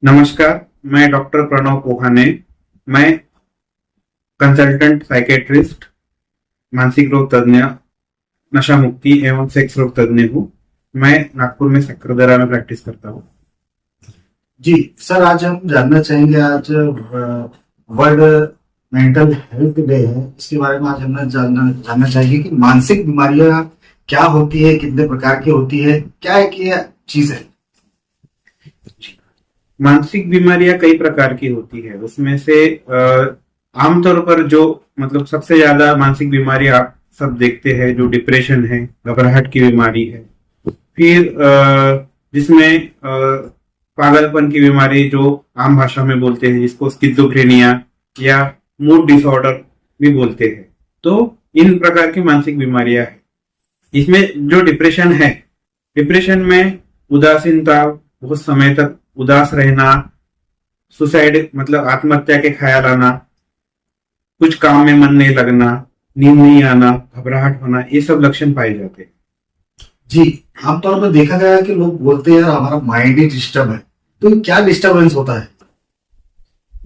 नमस्कार, मैं डॉक्टर प्रणव पोहाने। मैं कंसल्टेंट साइकेट्रिस्ट, मानसिक रोग तज्ञ, नशा मुक्ति एवं सेक्स रोग तज्ञ हूँ। मैं नागपुर में सक्करदरा में प्रैक्टिस करता हूँ। जी सर, आज हम जानना चाहेंगे, आज वर्ल्ड मेंटल हेल्थ डे है, इसके बारे में आज हम जानना चाहेंगे कि मानसिक बीमारियां क्या होती है, कितने प्रकार की होती है, क्या है कि यह चीज है। मानसिक बीमारियां कई प्रकार की होती है। उसमें से आमतौर पर जो मतलब सबसे ज्यादा मानसिक बीमारी आप सब देखते हैं, जो डिप्रेशन है, घबराहट की बीमारी है। फिर जिसमें पागलपन की बीमारी जो आम भाषा में बोलते हैं, जिसको स्किज़ोफ्रेनिया या मूड डिसऑर्डर भी बोलते हैं। तो इन प्रकार की मानसिक बीमारियां हैं। इसमें जो डिप्रेशन है, डिप्रेशन में उदासीनता, बहुत समय तक उदास रहना, सुसाइड मतलब आत्महत्या के ख्याल आना, कुछ काम में मन नहीं लगना, नींद नहीं आना, घबराहट होना, ये सब लक्षण पाए जाते हैं। जी, आमतौर पर देखा गया है कि लोग बोलते हैं हमारा माइंड ही डिस्टर्ब है, तो क्या डिस्टर्बेंस होता है?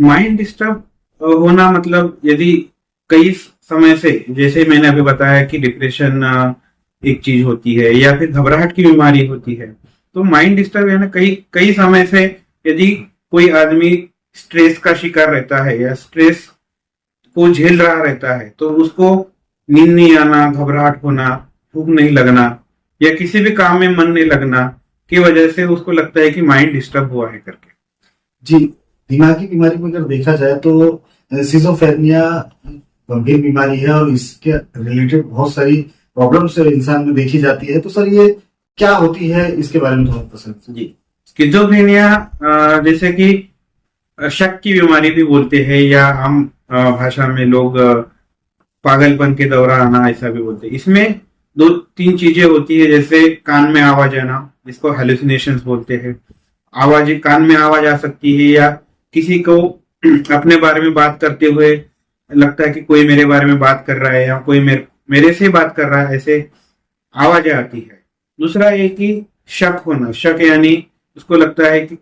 माइंड डिस्टर्ब होना मतलब यदि कई समय से, जैसे मैंने अभी बताया कि डिप्रेशन एक चीज होती है या फिर घबराहट की बीमारी होती है, तो माइंड डिस्टर्ब है ना, कई समय से यदि कोई आदमी स्ट्रेस का शिकार रहता है या स्ट्रेस को झेल रहा रहता है, तो उसको नींद नहीं आना, घबराहट होना, भूख नहीं लगना या किसी भी काम में मन नहीं लगना की वजह से उसको लगता है कि माइंड डिस्टर्ब हुआ है करके। जी, दिमागी बीमारी में अगर देखा जाए तो सिजोफ्रेनिया गंभीर बीमारी है और इसके रिलेटेड बहुत सारी प्रॉब्लम्स इंसान में देखी जाती है। तो सर, ये क्या होती है, इसके बारे में थोड़ा पसंद। जी, स्किज़ोफ्रेनिया जैसे कि शक की बीमारी भी बोलते हैं या हम भाषा में लोग पागलपन के दौरान आना ऐसा भी बोलते हैं। इसमें दो तीन चीजें होती है, जैसे कान में आवाज आना, जिसको हेलुसिनेशंस बोलते हैं। आवाज, कान में आवाज आ सकती है या किसी को अपने बारे में बात करते हुए लगता है कि कोई मेरे बारे में बात कर रहा है या कोई मेरे से बात कर रहा है, ऐसे आवाजें आती है। दूसरा ये कि शक होना, शक यानी उसको लगता है कि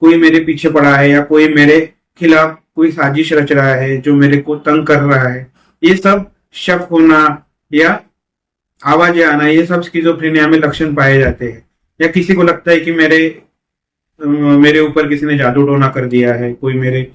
कोई मेरे पीछे पड़ा है या कोई मेरे खिलाफ कोई साजिश रच रहा है जो मेरे को तंग कर रहा है। ये सब शक होना या आवाजें आना, ये सब स्किज़ोफ्रेनिया में लक्षण पाए जाते हैं। या किसी को लगता है कि मेरे ऊपर किसी ने जादू टोना कर दिया है, कोई मेरे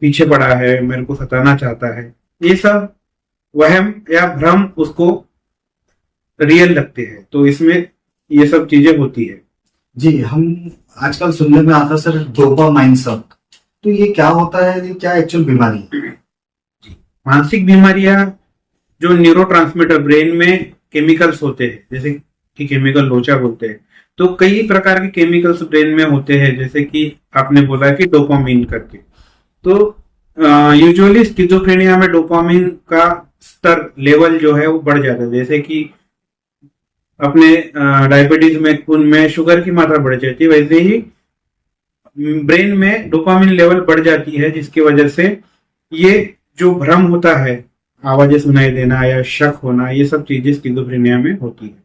पीछे पड़ा है, मेरे को सताना चाहता है। ये सब वहम या भ्रम उसको रियल लगते हैं। तो इसमें ये सब चीजें होती है। जी, हम आजकल सुनने में आता सर डोपामाइन शक, तो ये क्या होता है, ये क्या एक्चुअल बीमारी है? मानसिक बीमारियां जो न्यूरोट्रांसमीटर ब्रेन में केमिकल्स होते हैं, जैसे कि केमिकल लोचा बोलते हैं, तो कई प्रकार के केमिकल्स ब्रेन में होते हैं, जैसे कि आपने बोला कि डोपामिन करके। तो यूजुअली स्किज़ोफ्रेनिया में डोपामिन का स्तर, लेवल जो है वो बढ़ जाता है। जैसे कि अपने डायबिटीज में, खून में शुगर की मात्रा बढ़ जाती है, वैसे ही ब्रेन में डोपामिन लेवल बढ़ जाती है, जिसकी वजह से ये जो भ्रम होता है, आवाजें सुनाई देना या शक होना, ये सब चीजें स्किज़ोफ्रेनिया में होती है।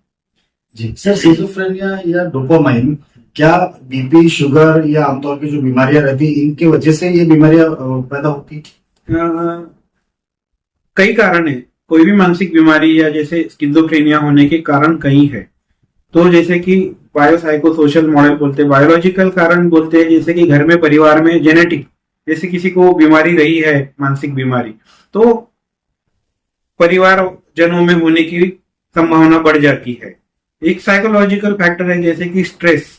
जी सर, सिजोफ्रेनिया या डोपामाइन क्या बीपी, शुगर या आमतौर की जो बीमारियां रहती है, इनके वजह से ये बीमारियां पैदा होती है? कई कारण है। कोई भी मानसिक बीमारी या जैसे स्किज़ोफ्रेनिया होने के कारण कई है। तो जैसे कि बायोसाइको सोशल मॉडल बोलते हैं, बायोलॉजिकल कारण बोलते हैं, जैसे कि घर में, परिवार में, जेनेटिक, जैसे किसी को बीमारी रही है, मानसिक बीमारी, तो परिवार जनों में होने की संभावना बढ़ जाती है। एक साइकोलॉजिकल फैक्टर है, जैसे कि स्ट्रेस,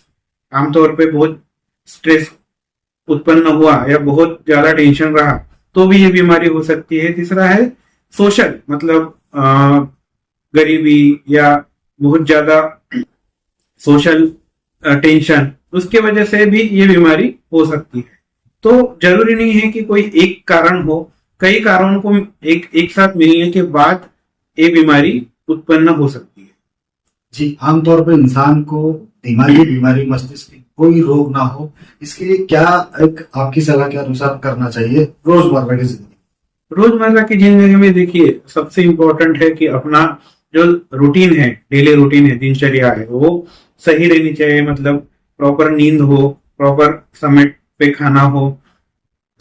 आमतौर पे बहुत स्ट्रेस उत्पन्न हुआ या बहुत ज्यादा टेंशन रहा तो भी ये बीमारी हो सकती है। तीसरा है सोशल, मतलब गरीबी या बहुत ज्यादा सोशल टेंशन, उसके वजह से भी ये बीमारी हो सकती है। तो जरूरी नहीं है कि कोई एक कारण हो, कई कारणों को एक साथ मिलने के बाद ये बीमारी उत्पन्न हो सकती है। जी, आमतौर पर इंसान को दिमागी बीमारी, मस्तिष्क की कोई रोग ना हो, इसके लिए क्या एक आपकी सलाह के अनुसार करना चाहिए रोजमर्रा की जिंदगी? रोजमर्रा की जिंदगी में देखिए, सबसे इम्पोर्टेंट है कि अपना जो रूटीन है, डेली रूटीन है, दिनचर्या है, वो सही रहनी चाहिए। मतलब प्रॉपर नींद हो, प्रॉपर समय पे खाना हो,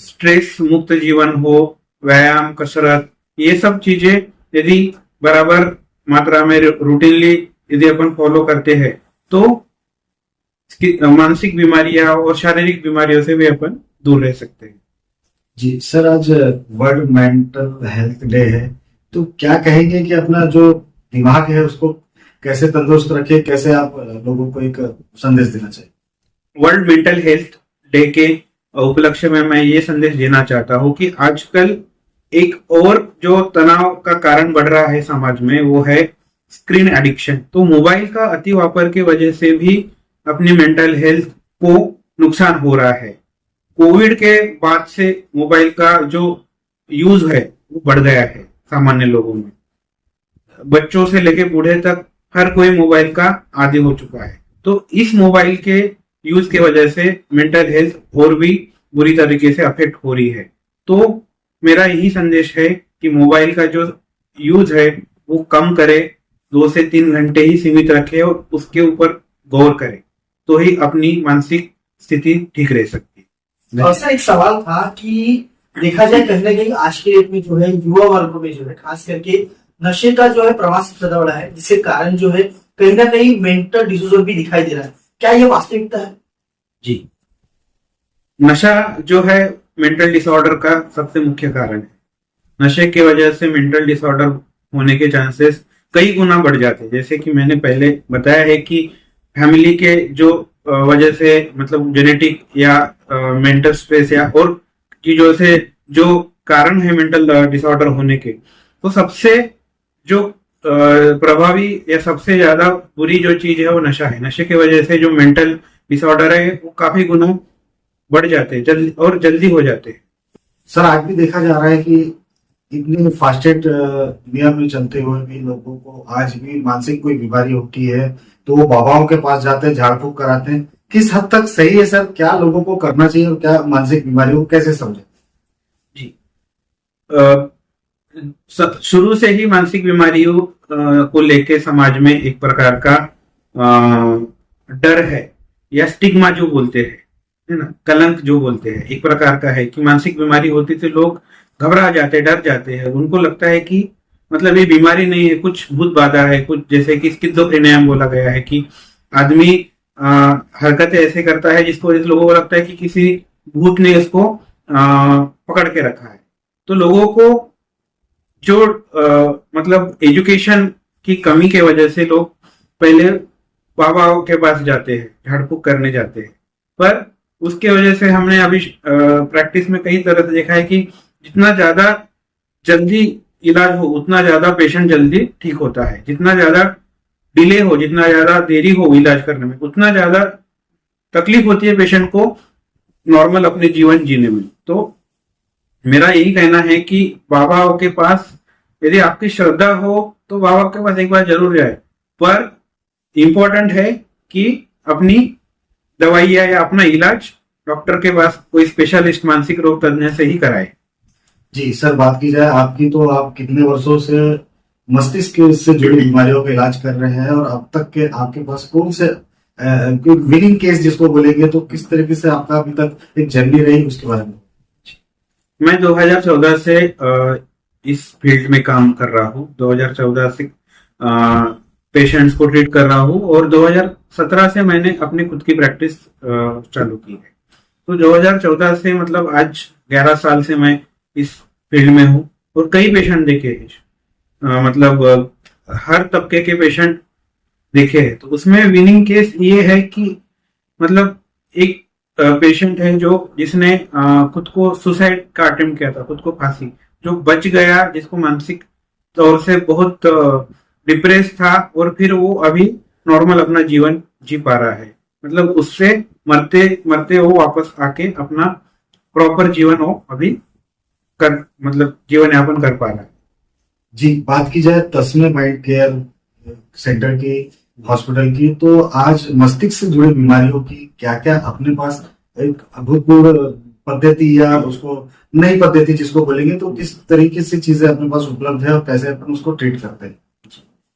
स्ट्रेस मुक्त जीवन हो, व्यायाम, कसरत, ये सब चीजें यदि बराबर मात्रा में रूटीनली यदि अपन फॉलो करते हैं तो मानसिक बीमारियां और शारीरिक बीमारियों से भी अपन दूर रह सकते हैं। जी सर, आज वर्ल्ड मेंटल हेल्थ डे है, तो क्या कहेंगे कि अपना जो दिमाग है उसको कैसे तंदुरुस्त रखे, कैसे आप लोगों को एक संदेश देना चाहिए? वर्ल्ड मेंटल हेल्थ डे के उपलक्ष्य में मैं ये संदेश देना चाहता हूँ कि आजकल एक और जो तनाव का कारण बढ़ रहा है समाज में वो है स्क्रीन एडिक्शन। तो मोबाइल का अति वापर की वजह से भी अपनी मेंटल हेल्थ को नुकसान हो रहा है। कोविड के बाद से मोबाइल का जो यूज है वो बढ़ गया है सामान्य लोगों में। बच्चों से लेके बूढ़े तक हर कोई मोबाइल का आदी हो चुका है। तो इस मोबाइल के यूज के वजह से मेंटल हेल्थ और भी बुरी तरीके से अफेक्ट हो रही है। तो मेरा यही संदेश है कि मोबाइल का जो यूज है वो कम करे, 2 से 3 घंटे ही सीमित रखे और उसके ऊपर गौर करे, तो ही अपनी मानसिक स्थिति ठीक रह सकती है। और सर एक सवाल था कि देखा जाए कहीं ना कहीं आज के डेट में जो है युवा वर्ग में जो है खास करके नशे का जो है प्रभाव सबसे ज्यादा बड़ा है, जिसके कारण जो है कहीं ना कहीं मेंटल डिसऑर्डर भी दिखाई दे रहा है। क्या ये वास्तविकता है? जी, नशा जो है मेंटल डिसऑर्डर का सबसे मुख्य कारण है। नशे की वजह से मेंटल डिसऑर्डर होने के चांसेस कई गुना बढ़ जाते हैं। जैसे कि मैंने पहले बताया है कि फैमिली के जो वजह से मतलब जेनेटिक या मेंटल स्ट्रेस या और चीजों से जो कारण है मेंटल डिसऑर्डर होने के, तो सबसे जो प्रभावी या सबसे ज्यादा बुरी जो चीज है वो नशा है। नशे की वजह से जो मेंटल डिसऑर्डर है वो काफी गुना बढ़ जाते हैं, जल्दी हो जाते हैं। सर, आज भी देखा जा रहा है कि इतनी फास्टेड दुनिया में चलते हुए भी लोगों को आज भी मानसिक कोई बीमारी होती है तो वो बाबाओं के पास जाते हैं, झाड़ फूक कराते हैं। किस हद तक सही है सर? क्या लोगों को करना चाहिए और क्या मानसिक बीमारी को कैसे समझे? जी, शुरू से ही मानसिक बीमारियों को लेके समाज में एक प्रकार का डर है या स्टिग्मा जो बोलते हैं, है ना, कलंक जो बोलते हैं, एक प्रकार का है कि मानसिक बीमारी होती तो लोग घबरा जाते, डर जाते हैं। उनको लगता है कि मतलब ये बीमारी नहीं है, कुछ भूत बाधा है, कुछ जैसे कि स्किज़ोफ्रेनिया बोला गया है कि आदमी हरकतें ऐसे करता है जिसको इस लोगों को लगता है कि किसी भूत ने इसको पकड़ के रखा है। तो लोगों को जो मतलब एजुकेशन की कमी के वजह से लोग पहले बाबाओं के पास जाते हैं, झाड़ फूक करने जाते हैं, पर उसके वजह से हमने अभी प्रैक्टिस में कई तरह से देखा है कि जितना ज्यादा जल्दी इलाज हो उतना ज्यादा पेशेंट जल्दी ठीक होता है। जितना ज्यादा डिले हो, जितना ज्यादा देरी हो इलाज करने में, उतना ज्यादा तकलीफ होती है पेशेंट को नॉर्मल अपने जीवन जीने में। तो मेरा यही कहना है कि बाबाओं के पास यदि आपकी श्रद्धा हो तो बाबा के पास एक बार जरूर जाए, पर इंपॉर्टेंट है कि अपनी दवाइयां या अपना इलाज डॉक्टर के पास कोई स्पेशलिस्ट मानसिक रोग तज्ञ से ही कराए। जी सर, बात की जाए आपकी तो आप कितने वर्षों से मस्तिष्क से जुड़ी बीमारियों का इलाज कर रहे हैं और अब तक के आपके पास कौन से विनिंग केस जिसको बोलेंगे, तो किस तरीके से आपका अभी तक एक जर्नी रही उसके बारे में? मैं 2014 से इस फील्ड में काम कर रहा हूँ। 2014 से पेशेंट्स को ट्रीट कर रहा हूँ और 2017 से मैंने अपनी खुद की प्रैक्टिस चालू की है। तो 2014 से मतलब आज 11 साल से मैं इस फील्ड में हूँ और कई पेशेंट देखे हैं, मतलब हर तबके के पेशेंट देखे हैं। तो उसमें विनिंग केस ये है कि मतलब एक पेशेंट है जो जिसने खुद को सुसाइड का अटेम्प्ट किया था, खुद को फांसी, जो बच गया, जिसको मानसिक तौर से बहुत डिप्रेस था और फिर वो अभी नॉर्मल अपना जीवन जी पा रहा है। मतलब उससे मरते मरते वो वापस आके अपना प्रॉपर जीवन वो अभी मतलब जीवन यापन कर पा रहा है। जी, बात की जाए तस्मे माइंड केयर सेंटर की, हॉस्पिटल की, तो आज मस्तिष्क से जुड़ी बीमारियों की क्या क्या अपने पास एक अभूतपूर्व पद्धति या उसको नई पद्धति जिसको बोलेंगे, तो किस तरीके से चीजें अपने पास उपलब्ध है और कैसे अपन उसको ट्रीट करते हैं?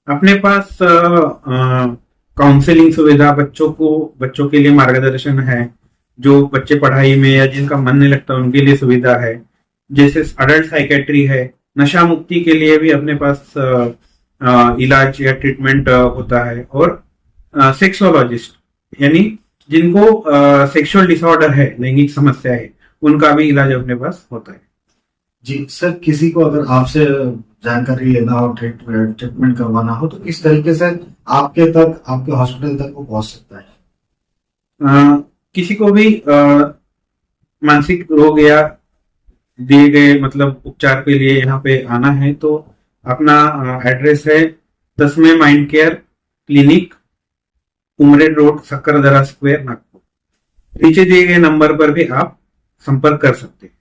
अपने पास काउंसलिंग सुविधा, बच्चों के लिए मार्गदर्शन है, जो बच्चे पढ़ाई में या जिनका मन नहीं लगता उनके लिए सुविधा है। जैसे अडल्ट साइकेट्री है, नशा मुक्ति के लिए भी अपने पास इलाज या ट्रीटमेंट होता है। और सेक्सोलॉजिस्ट यानी जिनको सेक्सुअल डिसऑर्डर है, लैंगिक समस्या है, उनका भी इलाज अपने पास होता है। जी सर, किसी को अगर आपसे जानकारी लेना हो, ट्रीटमेंट करवाना हो, तो किस तरीके से आपके हॉस्पिटल तक वो पहुंच सकता है? किसी को भी मानसिक रोग या दिए गए मतलब उपचार के लिए यहाँ पे आना है तो अपना एड्रेस है 10वें mind care clinic, Umred road, Sakkardara square, Nagpur. नीचे दिए गए नंबर पर भी आप संपर्क कर सकते हैं।